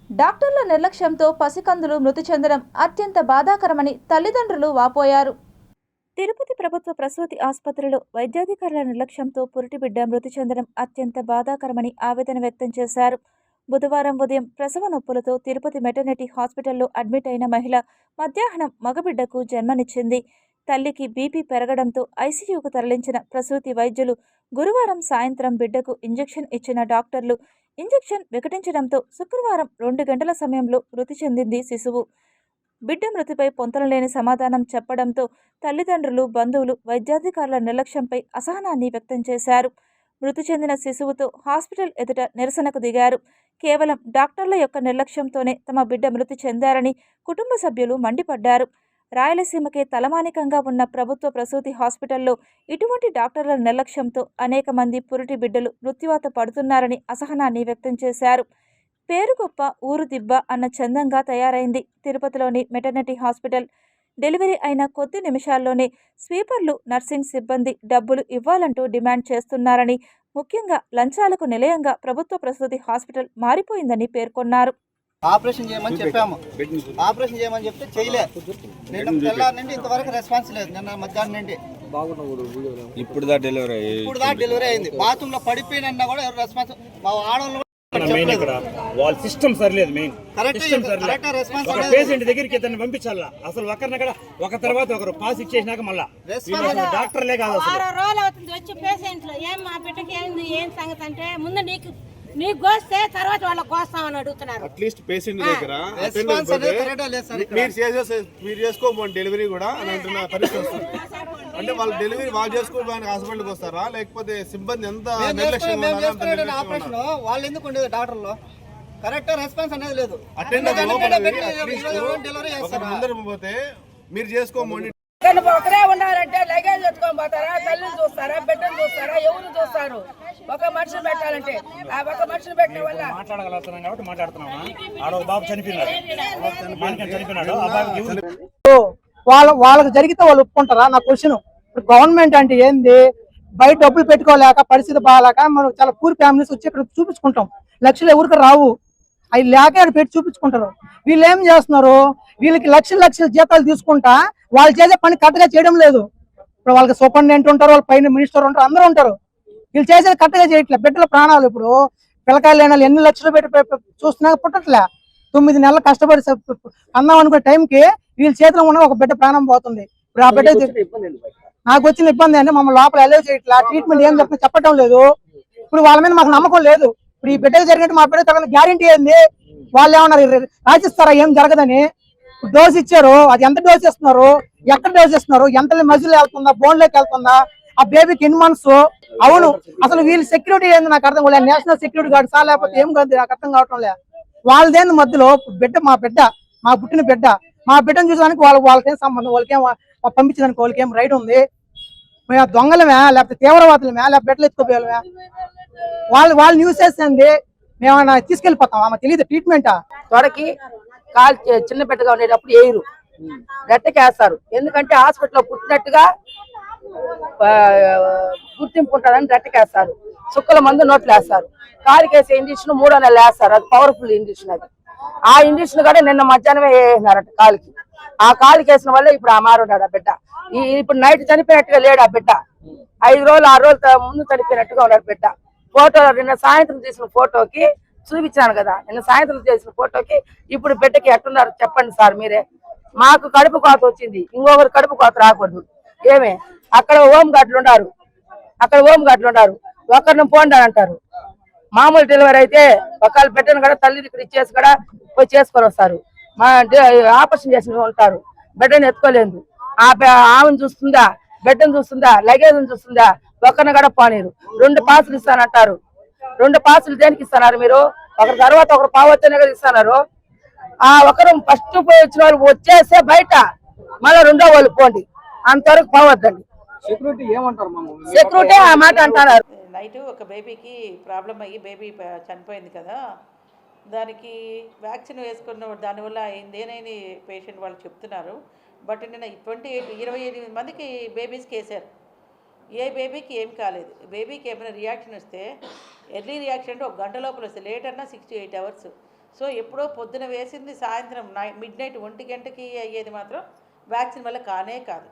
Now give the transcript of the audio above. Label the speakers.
Speaker 1: డాక్టర్ల నిర్లక్ష్యంతో పసికందులు మృతి చెందడం అత్యంత బాధాకరమని తల్లిదండ్రులు వాపోయారు. తిరుపతి ప్రభుత్వ ప్రసూతి ఆసుపత్రిలో వైద్యాధికారుల నిర్లక్ష్యంతో పురిటి బిడ్డ మృతి చెందడం అత్యంత బాధాకరమని ఆవేదన వ్యక్తం చేశారు. బుధవారం ఉదయం ప్రసవ నొప్పులతో తిరుపతి మెటర్నిటీ హాస్పిటల్లో అడ్మిట్ అయిన మహిళ మధ్యాహ్నం మగబిడ్డకు జన్మనిచ్చింది. తల్లికి బీపీ పెరగడంతో ఐసీయూకు తరలించిన ప్రసూతి వైద్యులు గురువారం సాయంత్రం బిడ్డకు ఇంజెక్షన్ ఇచ్చిన డాక్టర్లు ఇంజెక్షన్ వికటించడంతో శుక్రవారం 2 గంటల సమయంలో మృతి చెందింది శిశువు. బిడ్డ మృతిపై పొంతనలేని సమాధానం చెప్పడంతో తల్లిదండ్రులు, బంధువులు వైద్యాధికారుల నిర్లక్ష్యంపై అసహనాన్ని వ్యక్తం చేశారు. మృతి చెందిన శిశువుతో హాస్పిటల్ ఎదుట నిరసనకు దిగారు. కేవలం డాక్టర్ల యొక్క నిర్లక్ష్యంతోనే తమ బిడ్డ మృతి చెందారని కుటుంబ సభ్యులు మండిపడ్డారు. రాయలసీమకే తలమానికంగా ఉన్న ప్రభుత్వ ప్రసూతి హాస్పిటల్లో ఇటువంటి డాక్టర్ల నిర్లక్ష్యంతో అనేక మంది పురిటి బిడ్డలు మృత్యువాత పడుతున్నారని అసహనాన్ని వ్యక్తం చేశారు. పేరు గొప్ప ఊరు దిబ్బ అన్న చందంగా తయారైంది తిరుపతిలోని మెటర్నిటీ హాస్పిటల్. డెలివరీ అయిన కొద్ది నిమిషాల్లోనే స్వీపర్లు, నర్సింగ్ సిబ్బంది డబ్బులు ఇవ్వాలంటూ డిమాండ్ చేస్తున్నారని, ముఖ్యంగా లంచాలకు నిలయంగా ప్రభుత్వ ప్రసూతి హాస్పిటల్ మారిపోయిందని పేర్కొన్నారు.
Speaker 2: ఆపరేషన్ చేయమని చెప్పాము. ఆపరేషన్ చేయమని చెప్తే చేయలే. నిన్న తెల్లారి నుండి ఇంతవరకు రెస్పాన్స్ లేదు. నిన్న మధ్యాహ్నం నుండి
Speaker 3: ఇప్పుడు దా డెలివరీ
Speaker 2: అయింది. బాత్రూమ్ లో పడిపోయినా కూడా ఎవరు రెస్పాన్స్. మా ఆడవాళ్ళు
Speaker 4: వాళ్ళ సిస్టమ్ సరిలేదు. మెయిన్ పేషెంట్ దగ్గరికి ఇతన్ని పంపించాలా. అసలు ఒకరిని ఒక తర్వాత ఒకరు పాస్ ఇచ్చేసినాక మళ్ళా డాక్టర్లే కాదు.
Speaker 5: రోజులు అవుతుంది వచ్చి పేషెంట్లు ఏం మా బిడ్డకి ఏం సంగతి అంటే ముందు నీకు కోస్తే తర్వాత వాళ్ళకి కోస్తామని అడుగుతున్నారు.
Speaker 3: అట్లీస్ట్ పేషెంట్ దగ్గర మీరు చేసుకోమని డెలివరీ కూడా అని అంటున్న పరిస్థితి. అంటే వాళ్ళు డెలివరీ వాళ్ళు చేసుకోవడానికి హాస్పిటల్కి వస్తారా, లేకపోతే సిబ్బంది ఎంత నిర్లక్ష్యం
Speaker 2: వాళ్ళు ఎందుకు ఉండేది డాక్టర్లు కరెక్ట్ రెస్పాన్స్ అనేది లేదు.
Speaker 3: ముందర పోతే మీరు చేసుకోమని
Speaker 6: ఒకరే ఉండాలంటే లగేజ్ ఎత్తుకొని పోతారా, తల్లిని చూస్తారా, బిడ్డను చూస్తారా, ఎవరు చూస్తారు? ఒక మనిషిని పెట్టాలంటే ఆ ఒక మనిషిని పెట్టిన వల్ల
Speaker 4: మాట్లాడగలుగుతున్నాం కాబట్టి మాట్లాడుతున్నామా. ఆడొక బాబు చనిపోయినాడు.
Speaker 7: వాళ్ళకి జరిగితే వాళ్ళు ఒప్పుకుంటారా? నా క్వశ్చన్. ఇప్పుడు గవర్నమెంట్ అంటే ఏంది? బయట డబ్బులు పెట్టుకోలేక, పరిస్థితి బాగాలేక మనం చాలా పూర్ ఫ్యామిలీస్ వచ్చి ఇక్కడ చూపించుకుంటాం. లక్షలు ఎవరికి రావు, అవి లేక ఇక్కడ పెట్టి చూపించుకుంటారు. వీళ్ళు ఏం చేస్తున్నారు? వీళ్ళకి లక్షల జీతాలు తీసుకుంటా వాళ్ళు చేసే పని కరెక్ట్గా చేయడం లేదు. ఇప్పుడు వాళ్ళకి సూపరింటెండెంట్ ఉంటారు, వాళ్ళ పైన మినిస్టర్ ఉంటారు, అందరూ ఉంటారు. వీళ్ళు చేసేది కరెక్ట్గా చేయట్లేదు. బిడ్డల ప్రాణాలు ఇప్పుడు పిల్లకాయలు లేని ఎన్ని లక్షలు పెట్టి చూస్తున్నా పుట్టట్లే. 9 నెలలు కష్టపడి అందాం అనుకునే టైంకి వీళ్ళ చేతిలో ఉన్న ఒక బిడ్డ ప్రాణం పోతుంది. ఇప్పుడు ఆ బిడ్డ నాకు వచ్చిన ఇబ్బంది అంటే మమ్మల్ని లోపల అలౌ చేయట్లా. ట్రీట్మెంట్ ఏం చెప్తున్నా చెప్పడం లేదు. ఇప్పుడు వాళ్ళ మీద మాకు నమ్మకం లేదు. ఇప్పుడు ఈ బిడ్డకు జరిగినట్టు మా బిడ్డ తగిన గ్యారంటీ ఏంది? వాళ్ళు ఏమన్నారు రాసిస్తారా ఏం జరగదని? డోస్ ఇచ్చారు, అది ఎంత డోస్ ఇస్తున్నారు, ఎక్కడ డోస్ ఇస్తున్నారు, ఎంత మజిల్ వెళ్తుందా, బోన్లోకి వెళ్తుందా, ఆ బేబీకి ఎన్ని మంత్స్? అవును, అసలు వీళ్ళ సెక్యూరిటీ ఏంది నాకు అర్థం కాలేదు. నేషనల్ సెక్యూరిటీ గార్డ్ సా లేకపోతే ఏం కాదు నాకు అర్థం కావటం లేదు. వాళ్ళదేంది మధ్యలో బిడ్డ, మా పుట్టిన బిడ్డ, మా బిడ్డను చూసడానికి వాళ్ళకేం సంబంధం? వాళ్ళకేం పంపించడానికి వాళ్ళకేం రైట్ ఉంది? మేము దొంగలమే లేకపోతే తీవ్రవాదులమే లేకపోతే బిడ్డలు ఎత్తుకోపోయాలమే? వాళ్ళు న్యూస్ చేస్తుంది మేమన్నా తీసుకెళ్ళిపోతాం. ఆమె తెలియదు ట్రీట్మెంటా?
Speaker 6: తొడకి కాలు చిన్న బిడ్డగా ఉండేటప్పుడు వేయరు, రెట్టకేస్తారు. ఎందుకంటే హాస్పిటల్లో పుట్టినట్టుగా గుర్తింపు ఉంటుందని రెట్టకేస్తారు. చుక్కల మందు నోట్లు వేస్తారు. కాలుకి వేసే ఇంజక్షన్ 3 నెలలు వేస్తారు. అది పవర్ఫుల్ ఇంజక్షన్. అది ఆ ఇంజక్షన్ కూడా నిన్న మధ్యాహ్నమే వేసినారట కాలుకి. ఆ కాలుకి వేసిన వల్ల ఇప్పుడు ఆ మారున్నాడు ఆ బిడ్డ. ఇప్పుడు నైట్ చనిపోయినట్టుగా లేడు ఆ బిడ్డ. 5 రోజులు 6 రోజులు ముందు చనిపోయినట్టుగా ఉన్నాడు బిడ్డ. ఫోటో నిన్న సాయంత్రం తీసిన ఫోటోకి చూపించాను కదా. నిన్న సాయంత్రం చేసిన ఫోటోకి ఇప్పుడు బిడ్డకి ఎట్టున్నారు చెప్పండి సార్ మీరే. మాకు కడుపు కోత వచ్చింది, ఇంకొకరు కడుపు కోత రాకూడదు. ఏమే అక్కడ హోమ్ గార్డులు ఉన్నారు, ఒకరిని పోండి అని అంటారు. మామూలు డెలివరీ అయితే ఒకళ్ళ బిడ్డను కూడా తల్లిని ఇక్కడ ఇచ్చేసి కూడా పోయి చేసుకొని వస్తారు. మా ఆపరేషన్ చేసిన ఉంటారు, బిడ్డను ఎత్తుకోలేదు. ఆమెను చూస్తుందా, బిడ్డను చూస్తుందా, లగేజ్ని చూస్తుందా? ఒకరిని కూడా పోనీరు. 2 పాసులు ఇస్తానంటారు. 2 పాసులు దేనికి ఇస్తున్నారు మీరు? ఒకరి తర్వాత ఒకరు పావొచ్చనే కదా ఇస్తున్నారు. ఆ ఒకరు ఫస్ట్ పోయి వచ్చిన వాళ్ళు వచ్చేస్తే బయట, మళ్ళీ 2వ వాళ్ళు పోండి, అంతవరకు పోవద్దండి. సెక్యూరిటీ ఆ మాట అంటున్నారు.
Speaker 8: నైట్ ఒక బేబీకి ప్రాబ్లం అయ్యి బేబీ చనిపోయింది కదా, దానికి వ్యాక్సిన్ వేసుకున్న దానివల్ల అయిందేనని పేషెంట్ వాళ్ళు చెప్తున్నారు. బట్ నిన్న 28 మందికి బేబీస్కి వేశారు. ఏ బేబీకి ఏం కాలేదు. బేబీకి ఏమైనా రియాక్షన్ వస్తే ఎర్లీ రియాక్షన్ అంటే 1 గంట లోపల వస్తే, లేట్ అన్నా 6 to 8 hours. సో ఎప్పుడో పొద్దున వేసింది సాయంత్రం మిడ్ నైట్ 1 గంటకి అయ్యేది మాత్రం వ్యాక్సిన్ వల్ల కానే కాదు.